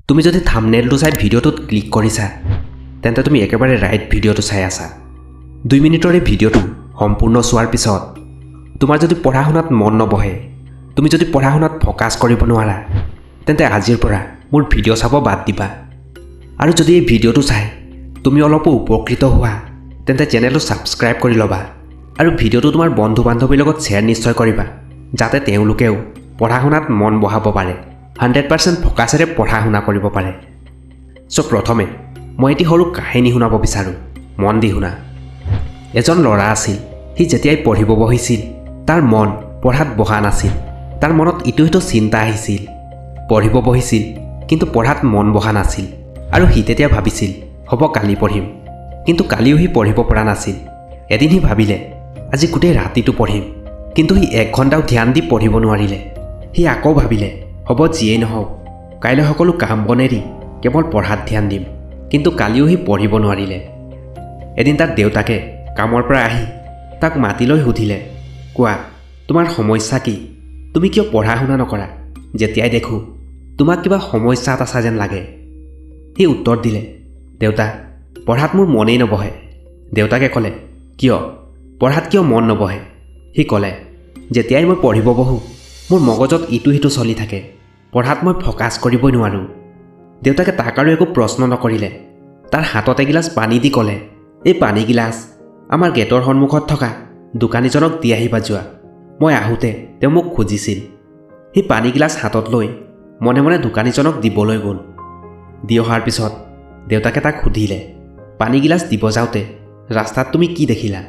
তুমি যদি থাম্বনেইলটো চাই ভিডিঅ'টোত ক্লিক কৰিছা তেন্তে তুমি একেবাৰে ৰাইট ভিডিঅ'টো চাই আছা 2 মিনিটৰ এই ভিডিঅ'টো সম্পূৰ্ণ চোৱাৰ পিছত তোমাৰ যদি পঢ়া শুনাত মন নবহে তুমি যদি পঢ়া শুনাত ফোকাস কৰিব নোৱাৰা তেন্তে আজিৰ পৰা মোৰ ভিডিঅ' চাব বাদ দিবা আৰু যদি এই ভিডিঅ'টো চাই তুমি অলপ উপকৃত হোৱা তেন্তে চেনেলটো সাবস্ক্ৰাইব কৰি ল'বা আৰু ভিডিঅ'টো তোমাৰ বন্ধু বান্ধৱীৰ লগত শ্বেয়াৰ নিশ্চয় কৰিবা যাতে তেওঁলোকেও পঢ়া শুনাত মন বহাব পাৰে 100% ফোকাসেৰে পঢ়া শুনা কৰিব পাৰে সো প্ৰথমে মই এটি সৰু কাহিনী শুনাব বিচাৰো মন দি শুনা এজন ল'ৰা আছিল হি যেতিয়াই পঢ়িব বহিছিল তাৰ মন পঢ়াত বহা নাছিল তাৰ মনত ইটো চিন্তা আহিছিল পঢ়িব বহিছিল কিন্তু পঢ়াত মন বহা নাছিল আৰু হি তেতিয়া ভাবিছিল হ'ব কালি পঢ়িম কিন্তু কালিও হি পঢ়িব পৰা নাছিল এদিন হি ভাবিলে আজি গোটেই ৰাতিটো পঢ়িম কিন্তু হি 1 ঘণ্টাও ধ্যান দি পঢ়িব নোৱাৰিলে হি আকৌ ভাবিলে হ'ব যিয়েই নহওক কাইলৈ সকলো কাম বনেৰি কেৱল পঢ়াত ধ্যান দিম কিন্তু কালিও হি পঢ়িব নোৱাৰিলে এদিন তাৰ দেউতাকে কামৰ পৰা আহি তাক মাতিলৈ সুধিলে কোৱা তোমাৰ সমস্যা কি তুমি কিয় পঢ়া শুনা নকৰা যেতিয়াই দেখো তোমাক কিবা সমস্যাত আছা যেন লাগে হি উত্তৰ দিলে দেউতা পঢ়াত মোৰ মনেই নবহে দেউতাকে ক'লে কিয় পঢ়াত কিয় মন নবহে হি ক'লে যেতিয়াই মই পঢ়িব বহো মোৰ মগজত ইটো চলি থাকে পঢ়াত মই ফোকাস কৰিবই নোৱাৰো দেউতাকে তাক আৰু একো প্ৰশ্ন নকৰিলে তাৰ হাতত এগিলাচ পানী দি ক'লে এই পানী গিলাচ আমাৰ গেটৰ সন্মুখত থকা দোকানীজনক দি আহিবা যোৱা মই আহোতে তেওঁ মোক খুজিছিল হি পানী গিলাচ হাতত লৈ মনে মনে দোকানীজনক দিবলৈ গ'ল দি অহাৰ পিছত দেউতাকে তাক সুধিলে পানী গিলাচ দিব যাওঁতে ৰাস্তাত তুমি কি দেখিলা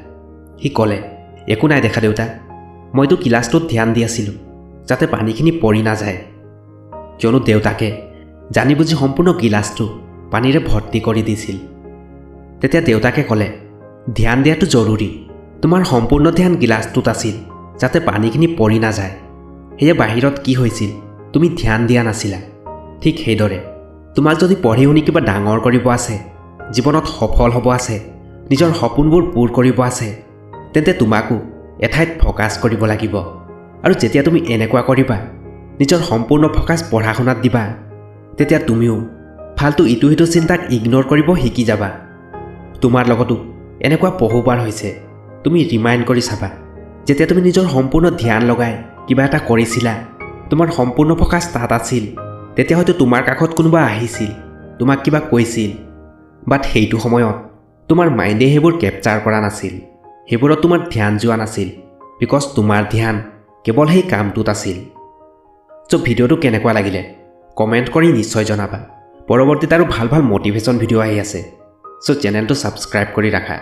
হি ক'লে একো নাই দেখা দেউতা মইতো গিলাচটোত ধ্যান দি আছিলোঁ যাতে পানীখিনি পৰি নাযায় কিয়নো দেউতাকে জানি বুজি সম্পূৰ্ণ গিলাচটো পানীৰে ভৰ্তি কৰি দিছিল তেতিয়া দেউতাকে ক'লে ধ্যান দিয়াটো জৰুৰী তোমাৰ সম্পূৰ্ণ ধ্যান গিলাচটোত আছিল যাতে পানীখিনি পৰি নাযায় সেয়ে বাহিৰত কি হৈছিল তুমি ধ্যান দিয়া নাছিলা ঠিক সেইদৰে তোমাক যদি পঢ়ি শুনি কিবা ডাঙৰ কৰিব আছে জীৱনত সফল হ'ব আছে নিজৰ সপোনবোৰ পূৰ কৰিব আছে তেন্তে তোমাকো এঠাইত ফোকাস কৰিব লাগিব আৰু যেতিয়া তুমি এনেকুৱা কৰিবা নিজৰ সম্পূৰ্ণ ফোকাস পঢ়া শুনাত দিবা তেতিয়া তুমিও ফালতু ইটো চিন্তাক ইগনোৰ কৰিব শিকি যাবা তোমাৰ লগতো এনেকুৱা বহুবাৰ হৈছে তুমি ৰিমাইণ্ড কৰি চাবা যেতিয়া তুমি নিজৰ সম্পূৰ্ণ ধ্যান লগাই কিবা এটা কৰিছিলা তোমাৰ সম্পূৰ্ণ ফোকাস তাত আছিল তেতিয়া হয়তো তোমাৰ কাষত কোনোবা আহিছিল তোমাক কিবা কৈছিল বাট সেইটো সময়ত তোমাৰ মাইণ্ডে সেইবোৰ কেপচাৰ কৰা নাছিল সেইবোৰত তোমাৰ ধ্যান যোৱা নাছিল বিকজ তোমাৰ ধ্যান কেৱল সেই কামটোত আছিল সো ভিডিঅ'টো কেনেকুৱা লাগিলে কমেণ্ট কৰি নিশ্চয় জনাবা পৰৱৰ্তীত আৰু ভাল মটিভেশ্যন ভিডিঅ' আহি আছে সো চেনেলটো সাবস্ক্ৰাইব কৰি ৰাখা